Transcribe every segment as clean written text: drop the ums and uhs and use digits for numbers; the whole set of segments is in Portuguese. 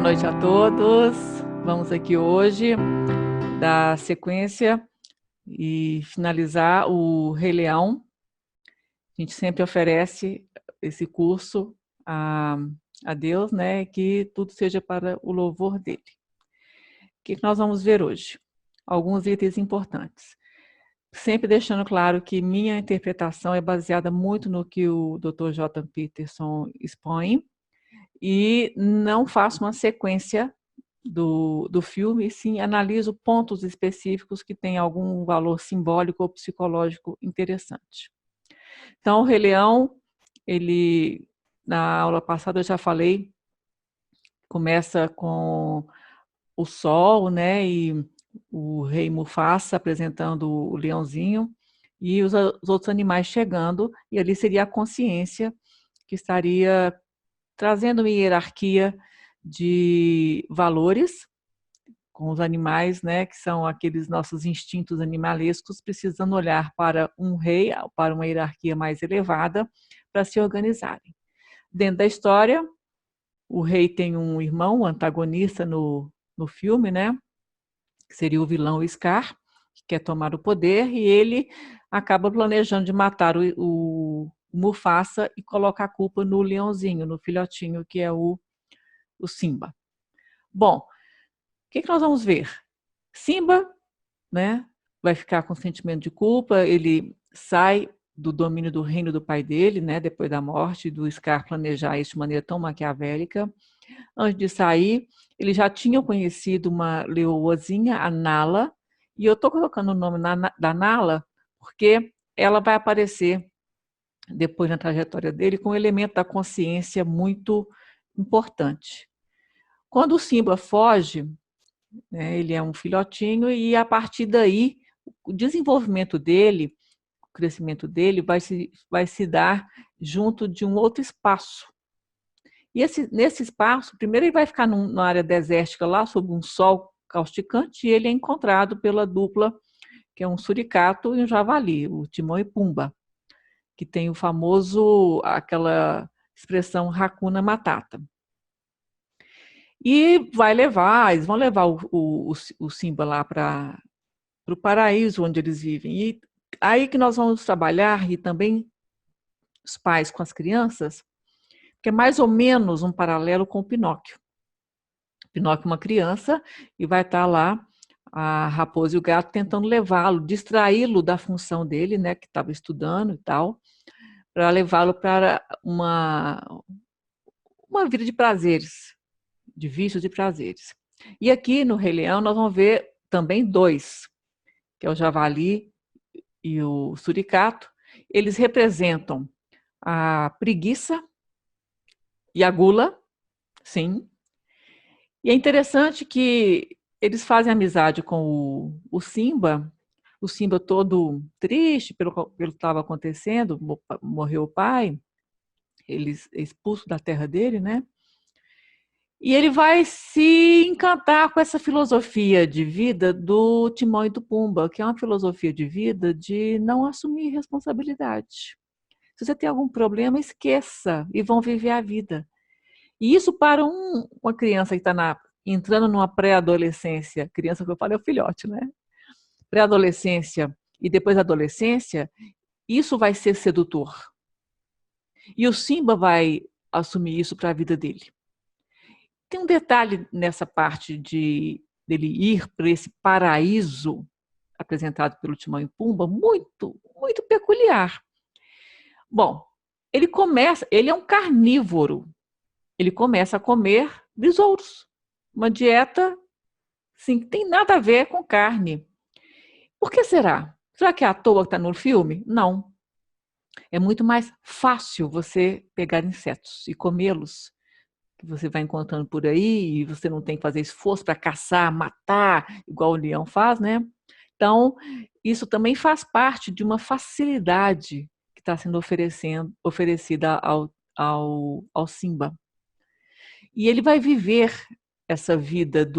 Boa noite a todos. Vamos aqui hoje dar sequência e finalizar o Rei Leão. A gente sempre oferece esse curso a Deus, né? Que tudo seja para o louvor dele. O que nós vamos ver hoje? Alguns itens importantes. Sempre deixando claro que minha interpretação é baseada muito no que o Dr. J. Peterson expõe e não faço uma sequência do filme, e sim analiso pontos específicos que têm algum valor simbólico ou psicológico interessante. Então, o Rei Leão, ele, na aula passada eu já falei, começa com o sol, né, e o rei Mufasa apresentando o leãozinho e os outros animais chegando, e ali seria a consciência que estaria trazendo uma hierarquia de valores com os animais, né, que são aqueles nossos instintos animalescos, precisando olhar para um rei, para uma hierarquia mais elevada, para se organizarem. Dentro da história, o rei tem um irmão, um antagonista no filme, né, que seria o vilão Scar, que quer tomar o poder, e ele acaba planejando de matar o Mufasa e colocar a culpa no leãozinho, no filhotinho, que é o Simba. Bom, o que nós vamos ver? Simba, né, vai ficar com sentimento de culpa, ele sai do domínio do reino do pai dele, né, depois da morte do Scar planejar isso de maneira tão maquiavélica. Antes de sair, ele já tinha conhecido uma leoazinha, a Nala, e eu estou colocando o nome da Nala porque ela vai aparecer depois na trajetória dele com um elemento da consciência muito importante. Quando o Simba foge, né, ele é um filhotinho e a partir daí o desenvolvimento dele, o crescimento dele vai se dar junto de um outro espaço. E nesse espaço, primeiro ele vai ficar numa área desértica lá, sob um sol causticante, e ele é encontrado pela dupla, que é um suricato e um javali, o Timão e Pumba, que tem o famoso, aquela expressão Hakuna Matata. E eles vão levar o Simba lá para o paraíso onde eles vivem. E aí que nós vamos trabalhar, e também os pais com as crianças, que é mais ou menos um paralelo com o Pinóquio. Pinóquio é uma criança e vai estar lá a raposa e o gato tentando levá-lo, distraí-lo da função dele, né, que estava estudando e tal, para levá-lo para uma vida de prazeres, de vícios e prazeres. E aqui no Rei Leão nós vamos ver também dois, que é o javali e o suricato. Eles representam a preguiça e a gula, sim. E é interessante que eles fazem amizade com o Simba todo triste pelo que estava acontecendo, morreu o pai, ele é expulso da terra dele, né? E ele vai se encantar com essa filosofia de vida do Timão e do Pumba, que é uma filosofia de vida de não assumir responsabilidade. Se você tem algum problema, esqueça e vão viver a vida. E isso para uma criança que está entrando numa pré-adolescência, criança que eu falo é o filhote, né? Pré-adolescência e depois adolescência, isso vai ser sedutor. E o Simba vai assumir isso para a vida dele. Tem um detalhe nessa parte dele ir para esse paraíso apresentado pelo Timão e Pumba, muito, muito peculiar. Bom, ele é um carnívoro. Ele começa a comer besouros. Uma dieta, sim, que tem nada a ver com carne. Por que será? Será que é à toa que está no filme? Não. É muito mais fácil você pegar insetos e comê-los, que você vai encontrando por aí, e você não tem que fazer esforço para caçar, matar, igual o leão faz, né? Então, isso também faz parte de uma facilidade que está sendo oferecida ao Simba. E ele vai viver essa vida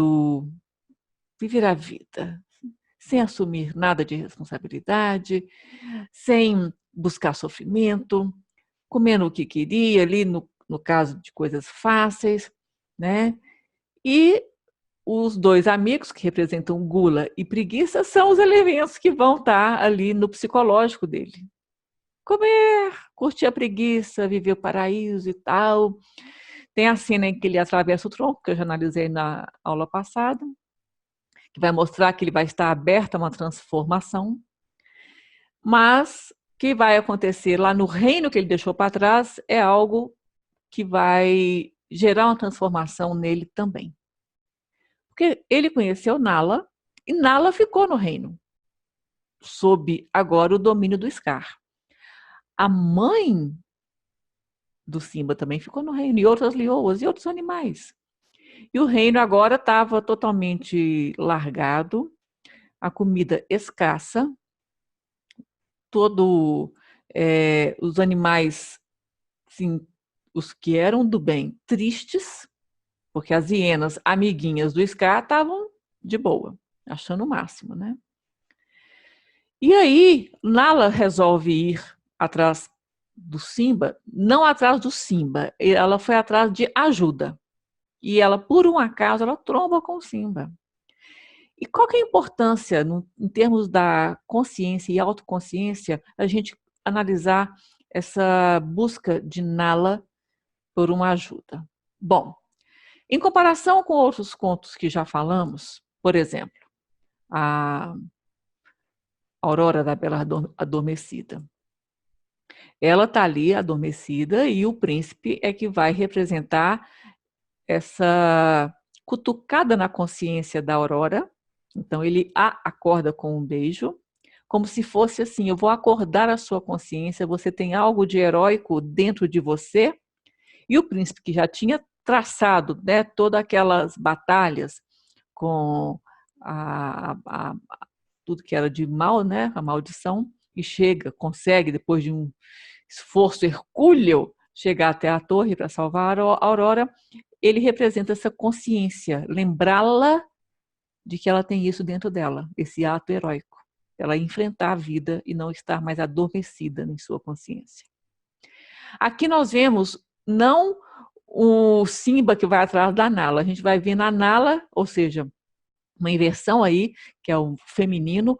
viver a vida, sem assumir nada de responsabilidade, sem buscar sofrimento, comendo o que queria, ali no caso de coisas fáceis, né? E os dois amigos, que representam gula e preguiça, são os elementos que vão estar ali no psicológico dele. Comer, curtir a preguiça, viver o paraíso e tal. Tem a cena em que ele atravessa o tronco, que eu já analisei na aula passada, que vai mostrar que ele vai estar aberto a uma transformação. Mas o que vai acontecer lá no reino que ele deixou para trás é algo que vai gerar uma transformação nele também. Porque ele conheceu Nala e Nala ficou no reino, sob agora o domínio do Scar. A mãe do Simba também ficou no reino, e outras leoas e outros animais. E o reino agora estava totalmente largado, a comida escassa, os animais, sim, os que eram do bem, tristes, porque as hienas, amiguinhas do Scar, estavam de boa, achando o máximo, né? E aí, Nala resolve ir atrás do Simba, não atrás do Simba, ela foi atrás de ajuda. E ela, por um acaso, ela tromba com o Simba. E qual que é a importância, em termos da consciência e autoconsciência, a gente analisar essa busca de Nala por uma ajuda? Bom, em comparação com outros contos que já falamos, por exemplo, a Aurora da Bela Adormecida. Ela está ali adormecida e o príncipe é que vai representar essa cutucada na consciência da Aurora. Então ele a acorda com um beijo, como se fosse assim: eu vou acordar a sua consciência, você tem algo de heróico dentro de você. E o príncipe, que já tinha traçado, né, todas aquelas batalhas com tudo que era de mal, né, a maldição, e chega, consegue, depois de um esforço hercúleo, chegar até a torre para salvar a Aurora. Ele representa essa consciência, lembrá-la de que ela tem isso dentro dela, esse ato heróico, ela enfrentar a vida e não estar mais adormecida em sua consciência. Aqui nós vemos não o Simba que vai atrás da Nala, a gente vai ver na Nala, ou seja, uma inversão aí, que é o feminino,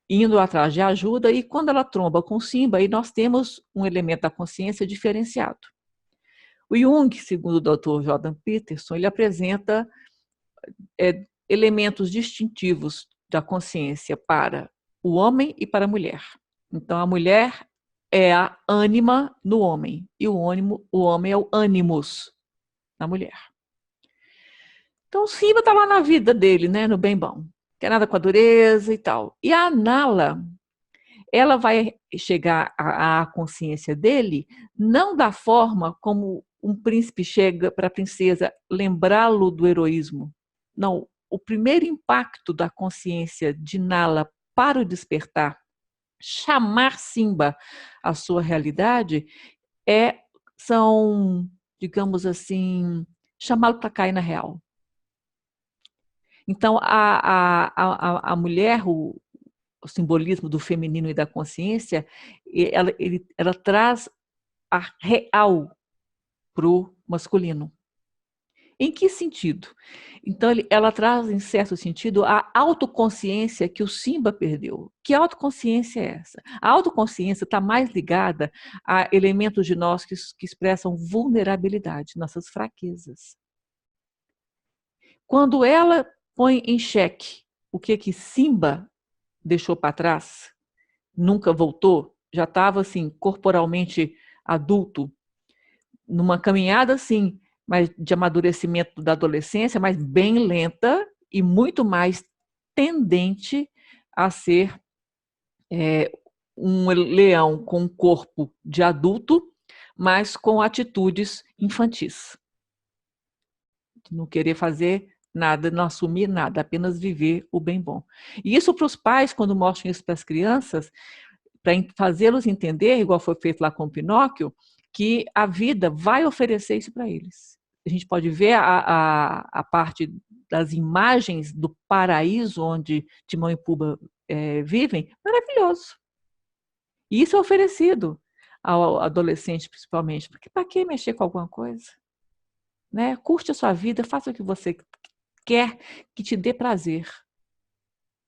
indo atrás de ajuda, e quando ela tromba com o Simba, aí nós temos um elemento da consciência diferenciado. O Jung, segundo o Dr. Jordan Peterson, ele apresenta elementos distintivos da consciência para o homem e para a mulher. Então, a mulher é a ânima no homem, e o homem é o ânimos na mulher. Então, o Simba está lá na vida dele, né, no bem bom, quer nada com a dureza e tal. E a Nala, ela vai chegar à consciência dele não da forma como um príncipe chega para a princesa lembrá-lo do heroísmo. Não, o primeiro impacto da consciência de Nala para o despertar, chamar Simba à sua realidade, são, digamos assim, chamá-lo para cair na real. Então, a mulher, o simbolismo do feminino e da consciência, ela traz a real para o masculino. Em que sentido? Então, ela traz, em certo sentido, a autoconsciência que o Simba perdeu. Que autoconsciência é essa? A autoconsciência está mais ligada a elementos de nós que expressam vulnerabilidade, nossas fraquezas. Quando ela põe em xeque o que Simba deixou para trás, nunca voltou, já estava assim, corporalmente adulto, numa caminhada assim, mas de amadurecimento da adolescência, mas bem lenta e muito mais tendente a ser um leão com um corpo de adulto, mas com atitudes infantis. Não querer fazer nada, não assumir nada, apenas viver o bem bom. E isso para os pais, quando mostram isso para as crianças, para fazê-los entender, igual foi feito lá com o Pinóquio, que a vida vai oferecer isso para eles. A gente pode ver a parte das imagens do paraíso onde Timão e Pumba vivem, maravilhoso. E isso é oferecido ao adolescente, principalmente, porque para que mexer com alguma coisa? né? Curte a sua vida, faça o que você quer que te dê prazer,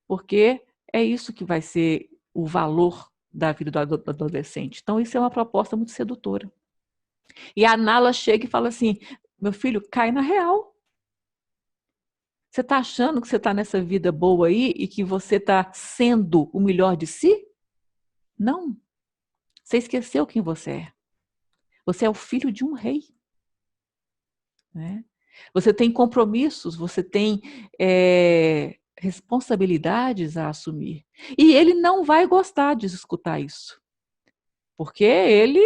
porque é isso que vai ser o valor da vida do adolescente. Então, isso é uma proposta muito sedutora. E a Nala chega e fala assim, meu filho, cai na real. Você está achando que você está nessa vida boa aí e que você está sendo o melhor de si? Não. Você esqueceu quem você é. Você é o filho de um rei. Né? Você tem compromissos, você tem responsabilidades a assumir. E ele não vai gostar de escutar isso. Porque ele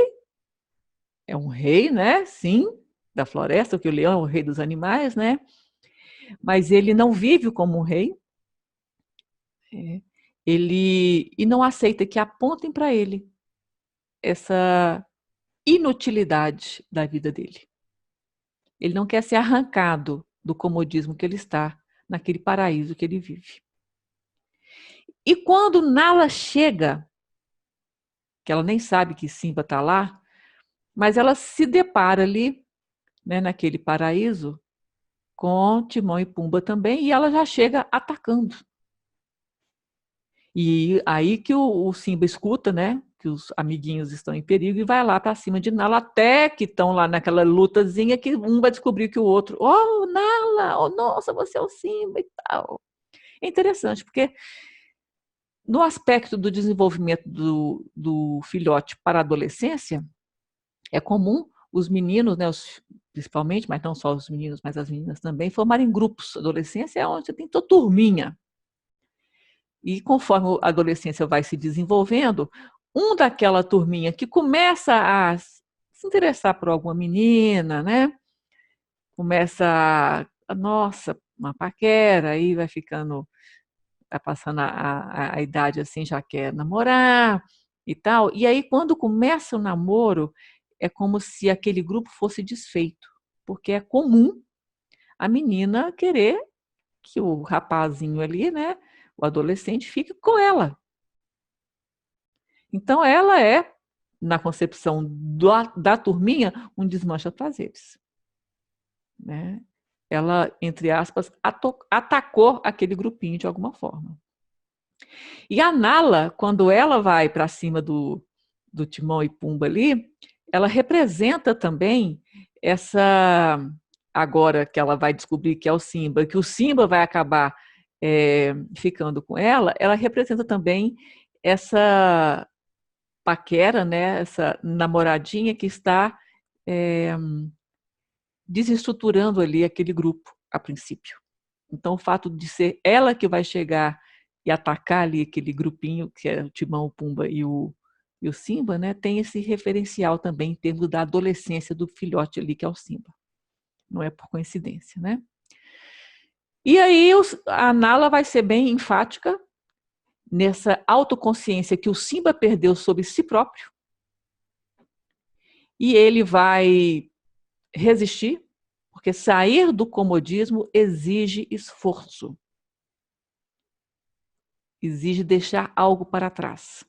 é um rei, né? Sim, da floresta, porque o leão é o rei dos animais, né? Mas ele não vive como um rei. E não aceita que apontem para ele essa inutilidade da vida dele. Ele não quer ser arrancado do comodismo que ele está, naquele paraíso que ele vive. E quando Nala chega, que ela nem sabe que Simba está lá, mas ela se depara ali, né, naquele paraíso, com Timão e Pumba também, e ela já chega atacando. E aí que o Simba escuta, né, que os amiguinhos estão em perigo e vai lá para cima de Nala, até que estão lá naquela lutazinha que um vai descobrir que o outro, oh, Nala, oh, nossa, você é o Simba e tal. É interessante, porque no aspecto do desenvolvimento do filhote para a adolescência, é comum os meninos, né, principalmente, mas não só os meninos, mas as meninas também, formarem grupos. A adolescência é onde você tem tua turminha. E conforme a adolescência vai se desenvolvendo, um daquela turminha que começa a se interessar por alguma menina, né? Começa nossa, uma paquera, aí vai ficando, vai passando a idade assim, já quer namorar e tal. E aí, quando começa o namoro, é como se aquele grupo fosse desfeito, porque é comum a menina querer que o rapazinho ali, né, o adolescente, fique com ela. Então, ela é, na concepção da turminha, um desmancha-prazeres. Né? Ela, entre aspas, atacou aquele grupinho de alguma forma. E a Nala, quando ela vai para cima do Timão e Pumba ali, ela representa também essa. Agora que ela vai descobrir que é o Simba, que o Simba vai acabar ficando com ela representa também essa paquera, né, essa namoradinha que está desestruturando ali aquele grupo a princípio. Então, o fato de ser ela que vai chegar e atacar ali aquele grupinho, que é o Timão, o Pumba e o Simba, né, tem esse referencial também em termos da adolescência do filhote ali, que é o Simba. Não é por coincidência, né? E aí a Nala vai ser bem enfática nessa autoconsciência que o Simba perdeu sobre si próprio, e ele vai resistir, porque sair do comodismo exige esforço, exige deixar algo para trás.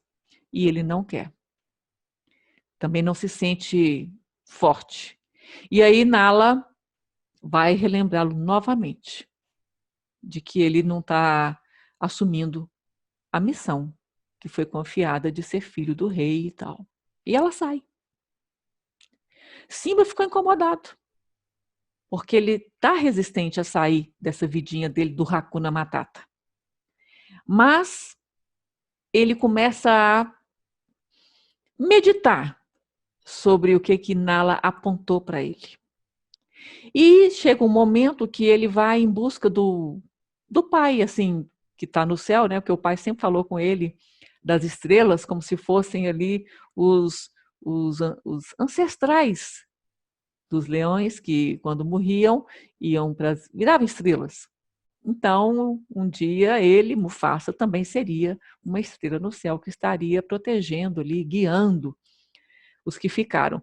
E ele não quer. Também não se sente forte. E aí Nala vai relembrá-lo novamente de que ele não está assumindo a missão que foi confiada de ser filho do rei e tal. E ela sai. Simba ficou incomodado, porque ele está resistente a sair dessa vidinha dele do Hakuna Matata. Mas ele começa a meditar sobre o que Nala apontou para ele. E chega um momento que ele vai em busca do pai, assim, que está no céu, né? Porque o pai sempre falou com ele das estrelas como se fossem ali os ancestrais dos leões que, quando morriam, viravam estrelas. Então, um dia ele, Mufasa, também seria uma estrela no céu que estaria protegendo ali, guiando os que ficaram.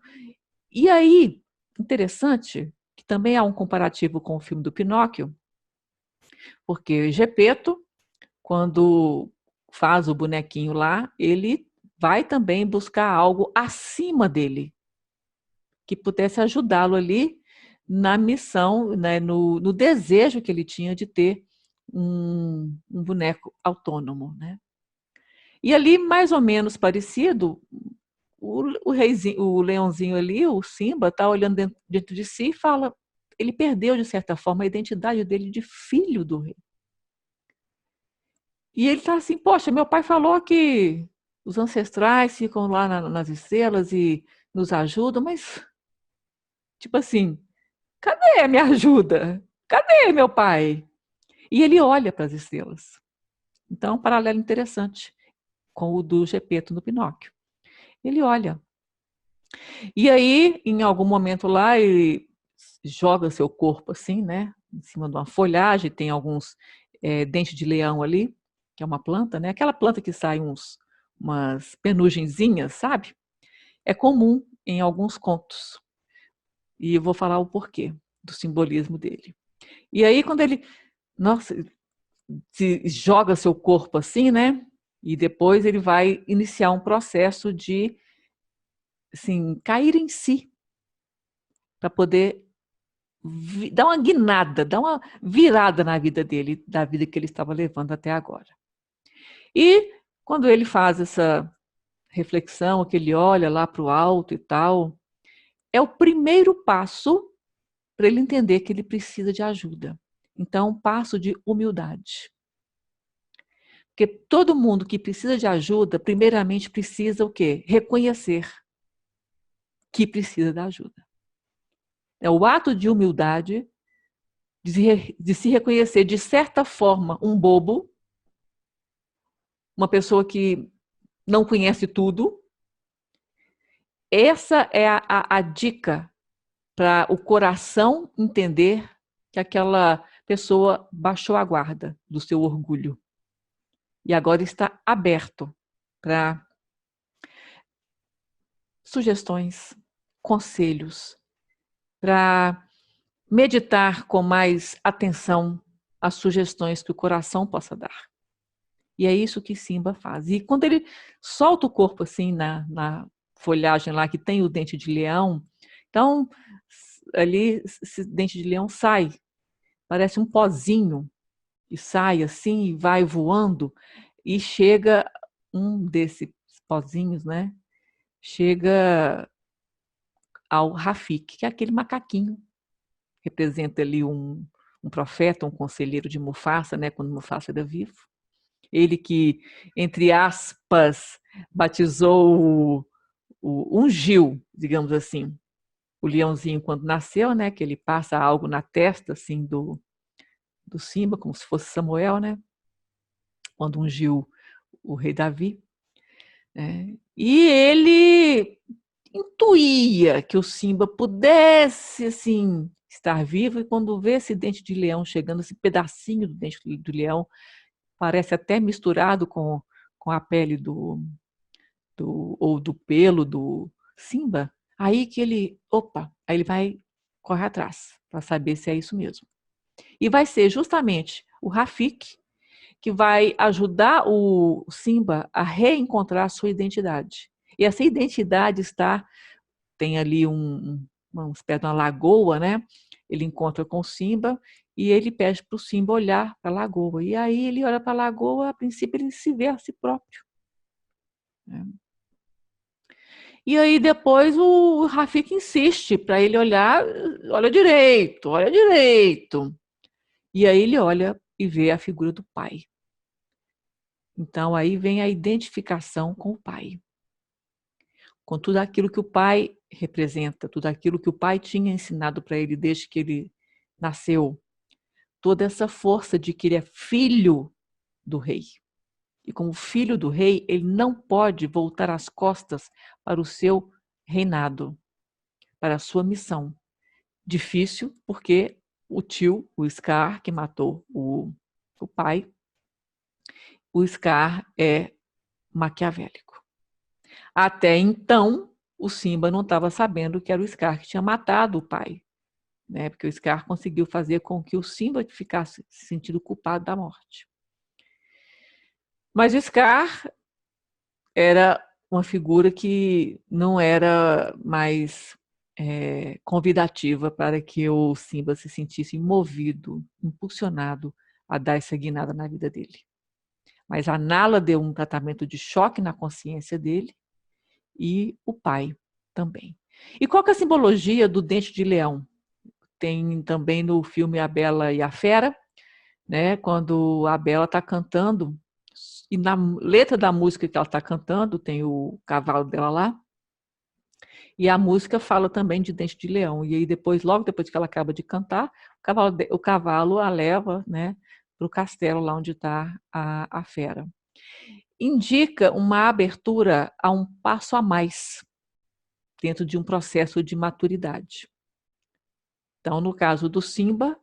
E aí, interessante, que também há um comparativo com o filme do Pinóquio, porque Gepeto, quando faz o bonequinho lá, ele vai também buscar algo acima dele, que pudesse ajudá-lo ali na missão, né, no desejo que ele tinha de ter um boneco autônomo, né? E ali, mais ou menos parecido, o leãozinho ali, o Simba, está olhando dentro de si e fala, ele perdeu, de certa forma, a identidade dele de filho do rei. E ele está assim, poxa, meu pai falou que os ancestrais ficam lá nas estrelas e nos ajudam, mas, tipo assim, cadê a minha ajuda? Cadê meu pai? E ele olha para as estrelas. Então, um paralelo interessante com o do Gepeto no Pinóquio. Ele olha. E aí, em algum momento lá, ele joga seu corpo assim, né? Em cima de uma folhagem, tem alguns dentes de leão ali, que é uma planta, né? Aquela planta que sai umas penugenzinhas, sabe? É comum em alguns contos. E eu vou falar o porquê do simbolismo dele. E aí, quando ele, nossa, se joga seu corpo assim, né? E depois ele vai iniciar um processo de, assim, cair em si, para poder dar uma guinada, dar uma virada na vida dele, da vida que ele estava levando até agora. E quando ele faz essa reflexão, que ele olha lá para o alto e tal, é o primeiro passo para ele entender que ele precisa de ajuda. Então, um passo de humildade. Porque todo mundo que precisa de ajuda, primeiramente precisa o quê? Reconhecer que precisa da ajuda. É o ato de humildade, de se reconhecer, de certa forma, um bobo, uma pessoa que não conhece tudo. Essa é a dica para o coração entender que aquela pessoa baixou a guarda do seu orgulho e agora está aberto para sugestões, conselhos, para meditar com mais atenção as sugestões que o coração possa dar. E é isso que Simba faz. E quando ele solta o corpo assim na folhagem lá que tem o dente de leão, então ali esse dente de leão sai, parece um pozinho, e sai assim e vai voando, e chega um desses pozinhos, né? Chega ao Rafik, que é aquele macaquinho, representa ali um profeta, um conselheiro de Mufasa, né? Quando Mufasa era vivo. Ele que, entre aspas, batizou, ungiu, digamos assim, o leãozinho quando nasceu, né? Que ele passa algo na testa, assim, do Simba, como se fosse Samuel, né? Quando ungiu o rei Davi. Né? E ele intuía que o Simba pudesse, assim, estar vivo, e quando vê esse dente de leão chegando, esse pedacinho do dente do leão, parece até misturado com a pele ou do pelo do Simba, aí que ele, opa, aí ele vai correr atrás para saber se é isso mesmo. E vai ser justamente o Rafik que vai ajudar o Simba a reencontrar a sua identidade. E essa identidade tem ali uma espécie de uma lagoa, né? Ele encontra com o Simba e ele pede para o Simba olhar para a lagoa. E aí ele olha para a lagoa, a princípio ele se vê a si próprio. Né? E aí depois o Rafik insiste para ele olhar, olha direito, olha direito. E aí ele olha e vê a figura do pai. Então aí vem a identificação com o pai. Com tudo aquilo que o pai representa, tudo aquilo que o pai tinha ensinado para ele desde que ele nasceu. Toda essa força de que ele é filho do rei. E como filho do rei, ele não pode voltar as costas para o seu reinado, para a sua missão. Difícil, porque o tio, o Scar, que matou o pai, o Scar é maquiavélico. Até então, o Simba não estava sabendo que era o Scar que tinha matado o pai, né? Porque o Scar conseguiu fazer com que o Simba ficasse se sentindo culpado da morte. Mas o Scar era uma figura que não era mais convidativa para que o Simba se sentisse movido, impulsionado a dar essa guinada na vida dele. Mas a Nala deu um tratamento de choque na consciência dele e o pai também. E qual que é a simbologia do dente de leão? Tem também no filme A Bela e a Fera, né, quando a Bela está cantando, e na letra da música que ela está cantando, tem o cavalo dela lá, e a música fala também de dente de leão. E aí depois, logo depois que ela acaba de cantar, o cavalo a leva, né, para o castelo lá onde está a fera. Indica uma abertura a um passo a mais dentro de um processo de maturidade. Então, no caso do Simba,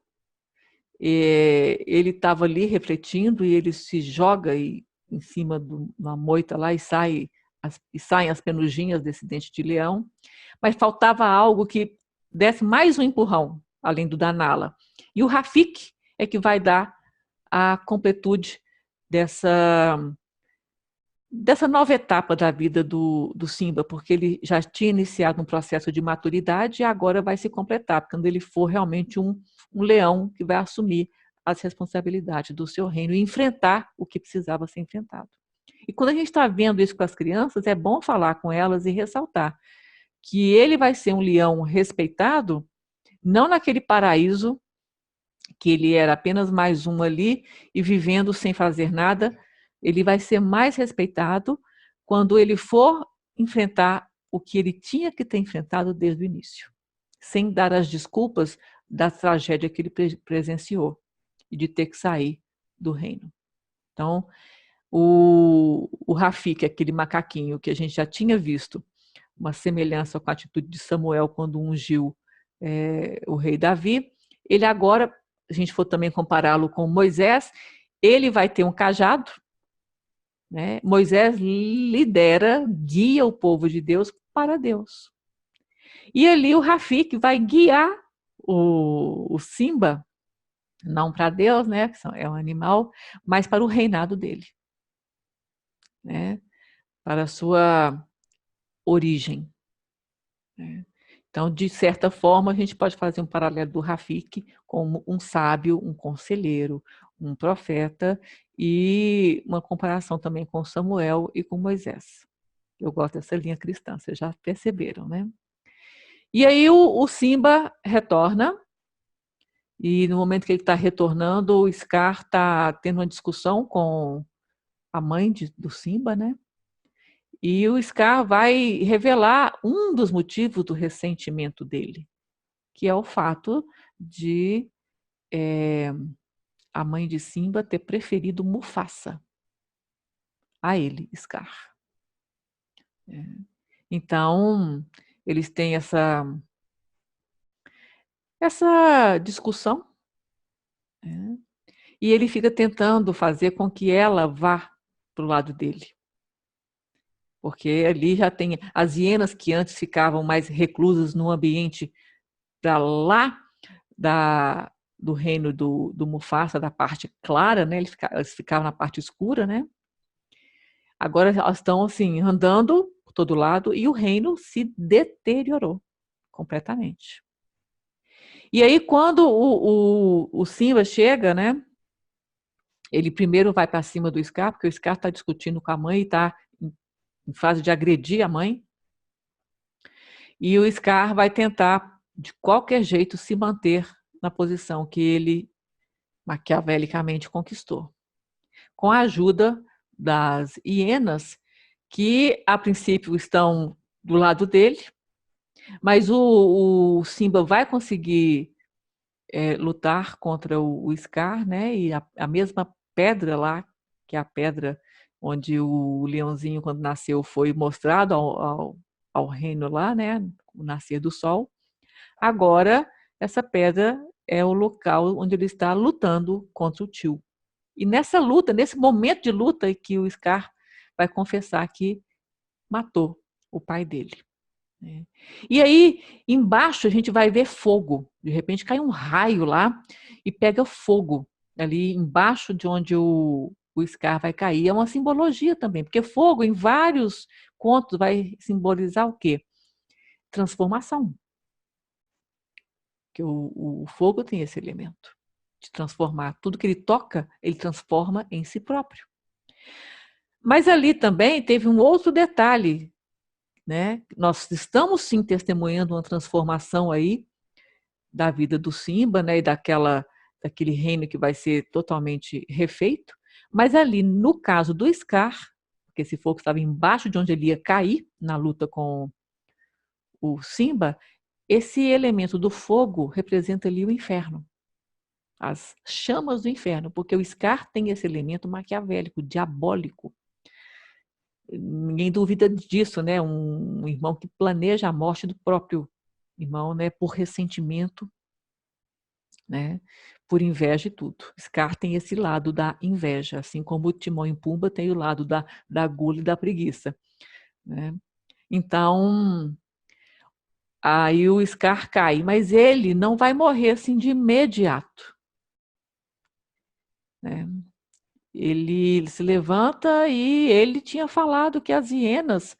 ele estava ali refletindo e ele se joga em cima de uma moita lá e saem as penuginhas desse dente de leão, mas faltava algo que desse mais um empurrão, além do da Nala. E o Rafik é que vai dar a completude dessa nova etapa da vida do Simba, porque ele já tinha iniciado um processo de maturidade e agora vai se completar, quando ele for realmente um leão que vai assumir as responsabilidades do seu reino e enfrentar o que precisava ser enfrentado. E quando a gente está vendo isso com as crianças, é bom falar com elas e ressaltar que ele vai ser um leão respeitado, não naquele paraíso que ele era apenas mais um ali e vivendo sem fazer nada. Ele vai ser mais respeitado quando ele for enfrentar o que ele tinha que ter enfrentado desde o início, sem dar as desculpas da tragédia que ele presenciou e de ter que sair do reino. Então, o Rafik, aquele macaquinho que a gente já tinha visto, uma semelhança com a atitude de Samuel quando ungiu o rei Davi, ele agora, se a gente for também compará-lo com Moisés, ele vai ter um cajado, né? Moisés lidera, guia o povo de Deus para Deus. E ali o Rafik vai guiar o Simba, não para Deus, né, que é um animal, mas para o reinado dele, né, para a sua origem. Né? Então, de certa forma, a gente pode fazer um paralelo do Rafik como um sábio, um conselheiro, um profeta, e uma comparação também com Samuel e com Moisés. Eu gosto dessa linha cristã, vocês já perceberam, né? E aí o Simba retorna, e no momento que ele está retornando, o Scar está tendo uma discussão com a mãe do Simba, né? E o Scar vai revelar um dos motivos do ressentimento dele, que é o fato de a mãe de Simba ter preferido Mufasa a ele, Scar. Então, eles têm essa discussão, né? E ele fica tentando fazer com que ela vá para o lado dele. Porque ali já tem as hienas que antes ficavam mais reclusas no ambiente para lá do reino do Mufasa, da parte clara, né? Eles ficavam na parte escura, né? Agora elas estão assim, andando por todo lado e o reino se deteriorou completamente. E aí, quando o Simba chega, né? Ele primeiro vai para cima do Scar, porque o Scar está discutindo com a mãe e está em fase de agredir a mãe. E o Scar vai tentar, de qualquer jeito, se manter na posição que ele maquiavelicamente conquistou. Com a ajuda das hienas, que a princípio estão do lado dele, mas o Simba vai conseguir lutar contra o Scar, né? E a mesma pedra lá, que é a pedra onde o leãozinho, quando nasceu, foi mostrado ao reino lá, né? O nascer do sol. Agora, essa pedra é o local onde ele está lutando contra o tio. E nessa luta, nesse momento de luta, que o Scar vai confessar que matou o pai dele. Né? E aí, embaixo, a gente vai ver fogo. De repente, cai um raio lá e pega fogo ali embaixo de onde o Scar vai cair. É uma simbologia também, porque fogo, em vários contos, vai simbolizar o quê? Transformação. Porque o fogo tem esse elemento de transformar. Tudo que ele toca, ele transforma em si próprio. Mas ali também teve um outro detalhe, né? Nós estamos sim testemunhando uma transformação aí da vida do Simba, né? E daquele reino que vai ser totalmente refeito. Mas ali, no caso do Scar, porque esse fogo estava embaixo de onde ele ia cair na luta com o Simba, esse elemento do fogo representa ali o inferno, as chamas do inferno, porque o Scar tem esse elemento maquiavélico, diabólico. Ninguém duvida disso, né? Um irmão que planeja a morte do próprio irmão, né? Por ressentimento, né? Por inveja e tudo. Scar tem esse lado da inveja, assim como o Timão e Pumba tem o lado da gula e da preguiça, né? Então, aí o Scar cai, mas ele não vai morrer assim de imediato, né? Ele se levanta e ele tinha falado que as hienas,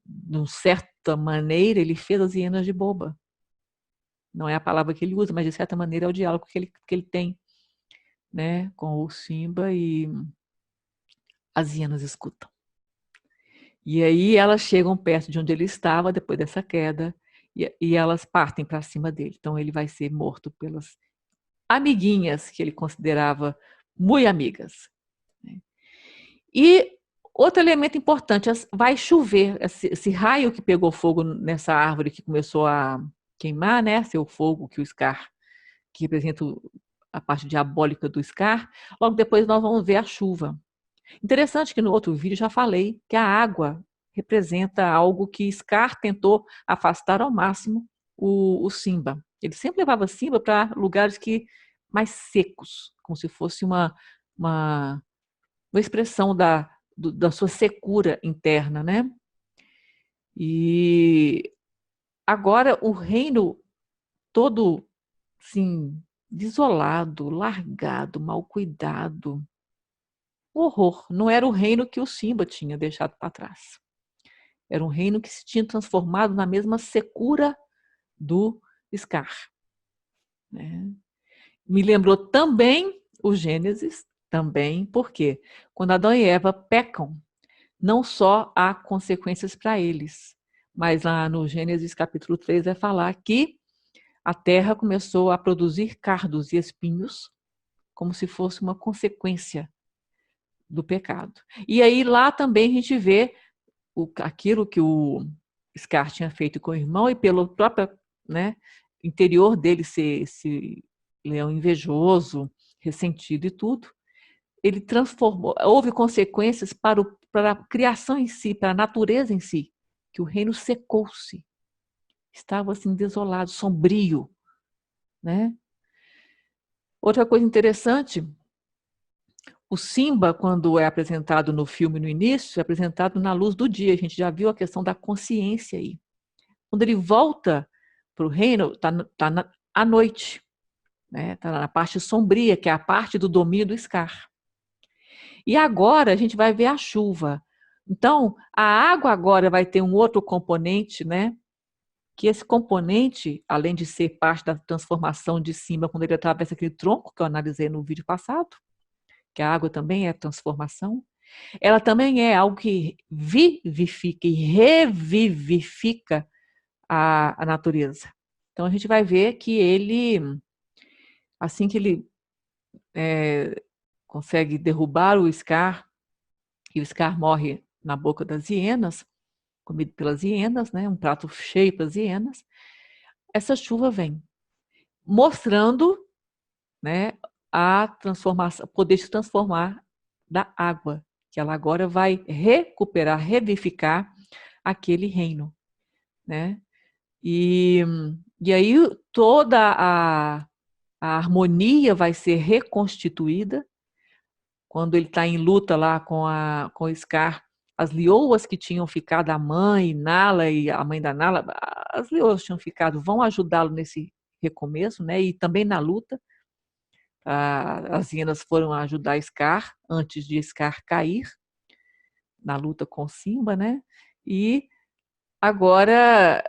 de uma certa maneira, ele fez as hienas de boba. Não é a palavra que ele usa, mas de certa maneira é o diálogo que ele tem, né, com o Simba, e as hienas escutam. E aí elas chegam perto de onde ele estava depois dessa queda e elas partem para cima dele. Então ele vai ser morto pelas amiguinhas que ele considerava muito amigas, né? E outro elemento importante, vai chover, esse raio que pegou fogo nessa árvore que começou a queimar, né, seu fogo que o Scar, que representa a parte diabólica do Scar, logo depois nós vamos ver a chuva. Interessante que no outro vídeo já falei que a água representa algo que Scar tentou afastar ao máximo o Simba. Ele sempre levava Simba para lugares mais secos, como se fosse uma expressão da sua secura interna, né? E agora o reino todo, assim, desolado, largado, mal cuidado. Horror. Não era o reino que o Simba tinha deixado para trás. Era um reino que se tinha transformado na mesma secura do Scar, né? Me lembrou também o Gênesis, também, porque quando Adão e Eva pecam, não só há consequências para eles, mas lá no Gênesis capítulo 3 vai falar que a terra começou a produzir cardos e espinhos, como se fosse uma consequência do pecado. E aí lá também a gente vê aquilo que o Scar tinha feito com o irmão, e pelo próprio, né, interior dele ser esse leão invejoso, ressentido e tudo, ele transformou, houve consequências para a criação em si, para a natureza em si, que o reino secou-se, estava assim desolado, sombrio, né? Outra coisa interessante, o Simba, quando é apresentado no filme no início, é apresentado na luz do dia. A gente já viu a questão da consciência aí. Quando ele volta para o reino, está à noite, né? Está na parte sombria, que é a parte do domínio do Scar. E agora a gente vai ver a chuva. Então, a água agora vai ter um outro componente, né? Que esse componente, além de ser parte da transformação de Simba, quando ele atravessa aquele tronco que eu analisei no vídeo passado, que a água também é transformação, ela também é algo que vivifica e revivifica a natureza. Então a gente vai ver que ele, assim que ele consegue derrubar o Scar, e o Scar morre na boca das hienas, comido pelas hienas, né, um prato cheio para as hienas, essa chuva vem, mostrando, né, a transformação, poder se transformar da água, que ela agora vai recuperar, revivificar aquele reino, né? E, e aí toda a harmonia vai ser reconstituída quando ele está em luta lá com o Scar. As leoas que tinham ficado, a mãe, Nala e a mãe da Nala, as leoas tinham ficado, vão ajudá-lo nesse recomeço, né? E também na luta. As hienas foram ajudar Scar antes de Scar cair na luta com Simba, né? E agora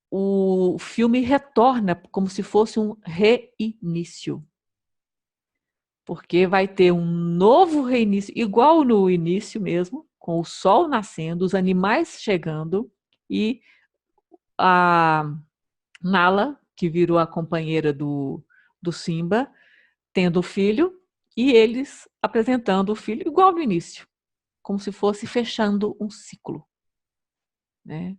o filme retorna como se fosse um reinício. Porque vai ter um novo reinício, igual no início mesmo, com o sol nascendo, os animais chegando e a Nala, que virou a companheira do Simba, tendo o filho, e eles apresentando o filho igual no início, como se fosse fechando um ciclo, né?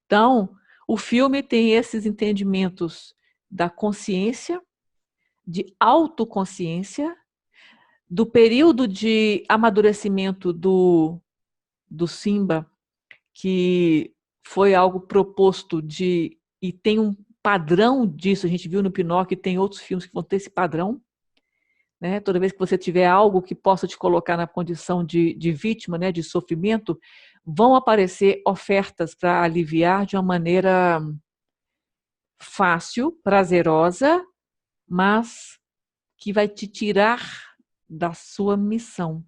Então, o filme tem esses entendimentos da consciência, de autoconsciência, do período de amadurecimento do Simba, que foi algo proposto e tem um padrão disso, a gente viu no Pinóquio, e tem outros filmes que vão ter esse padrão, né? Toda vez que você tiver algo que possa te colocar na condição de vítima, né, de sofrimento, vão aparecer ofertas para aliviar de uma maneira fácil, prazerosa, mas que vai te tirar da sua missão,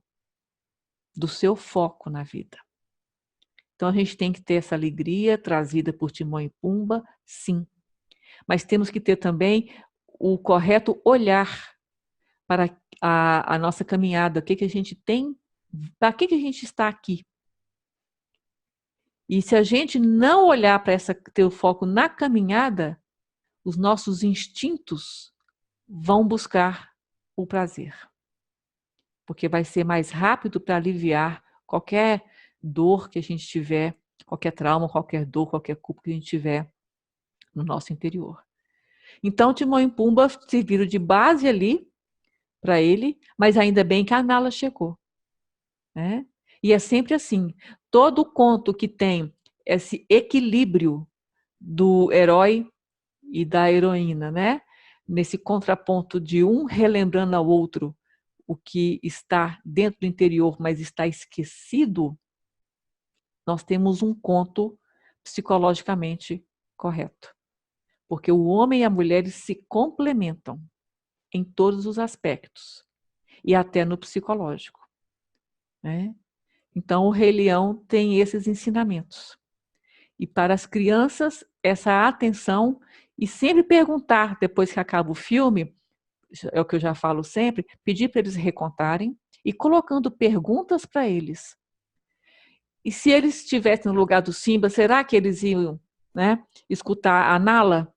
do seu foco na vida. Então a gente tem que ter essa alegria trazida por Timão e Pumba, sim. Mas temos que ter também o correto olhar para a nossa caminhada, o que a gente tem, para que a gente está aqui. E se a gente não olhar para ter o foco na caminhada, os nossos instintos vão buscar o prazer. Porque vai ser mais rápido para aliviar qualquer dor que a gente tiver, qualquer trauma, qualquer dor, qualquer culpa que a gente tiver no nosso interior. Então, Timão e Pumba serviram de base ali para ele, mas ainda bem que a Nala chegou, né? E é sempre assim, todo conto que tem esse equilíbrio do herói e da heroína, né? Nesse contraponto de um relembrando ao outro o que está dentro do interior, mas está esquecido, nós temos um conto psicologicamente correto. Porque o homem e a mulher se complementam em todos os aspectos, e até no psicológico, né? Então, o Rei Leão tem esses ensinamentos. E para as crianças, essa atenção, e sempre perguntar, depois que acaba o filme, é o que eu já falo sempre, pedir para eles recontarem e colocando perguntas para eles. E se eles estivessem no lugar do Simba, será que eles iam, né, escutar a Nala?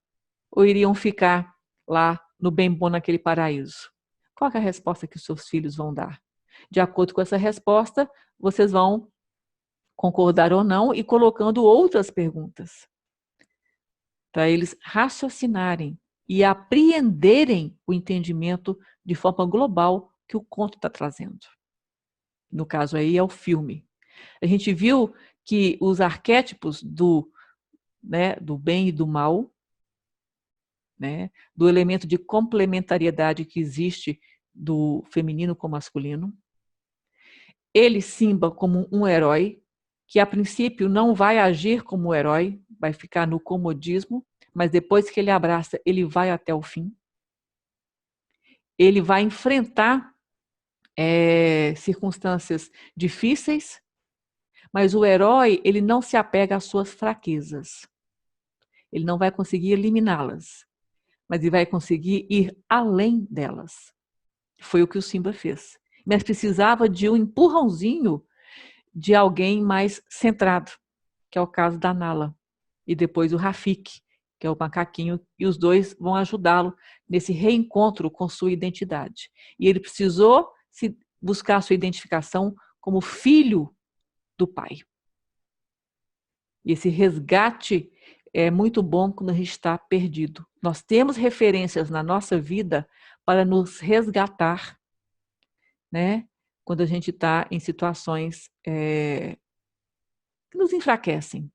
Ou iriam ficar lá no bem bom naquele paraíso? Qual é a resposta que os seus filhos vão dar? De acordo com essa resposta, vocês vão concordar ou não e colocando outras perguntas para eles raciocinarem e apreenderem o entendimento de forma global que o conto está trazendo. No caso aí é o filme. A gente viu que os arquétipos do bem e do mal, né, do elemento de complementariedade que existe do feminino com o masculino. Ele, Simba, como um herói, que a princípio não vai agir como herói, vai ficar no comodismo, mas depois que ele abraça, ele vai até o fim. Ele vai enfrentar circunstâncias difíceis, mas o herói, ele não se apega às suas fraquezas. Ele não vai conseguir eliminá-las, mas ele vai conseguir ir além delas. Foi o que o Simba fez. Mas precisava de um empurrãozinho de alguém mais centrado, que é o caso da Nala. E depois o Rafiki, que é o macaquinho, e os dois vão ajudá-lo nesse reencontro com sua identidade. E ele precisou buscar sua identificação como filho do pai. E esse resgate é muito bom quando a gente está perdido. Nós temos referências na nossa vida para nos resgatar, né? Quando a gente está em situações que nos enfraquecem.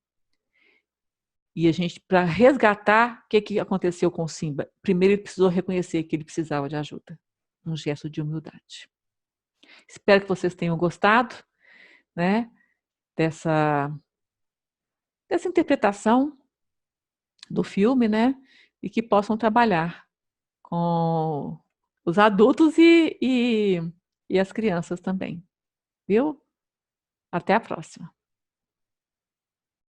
E a gente, para resgatar, o que aconteceu com o Simba? Primeiro ele precisou reconhecer que ele precisava de ajuda. Um gesto de humildade. Espero que vocês tenham gostado, né, dessa interpretação do filme, né? E que possam trabalhar com os adultos e as crianças também. Viu? Até a próxima.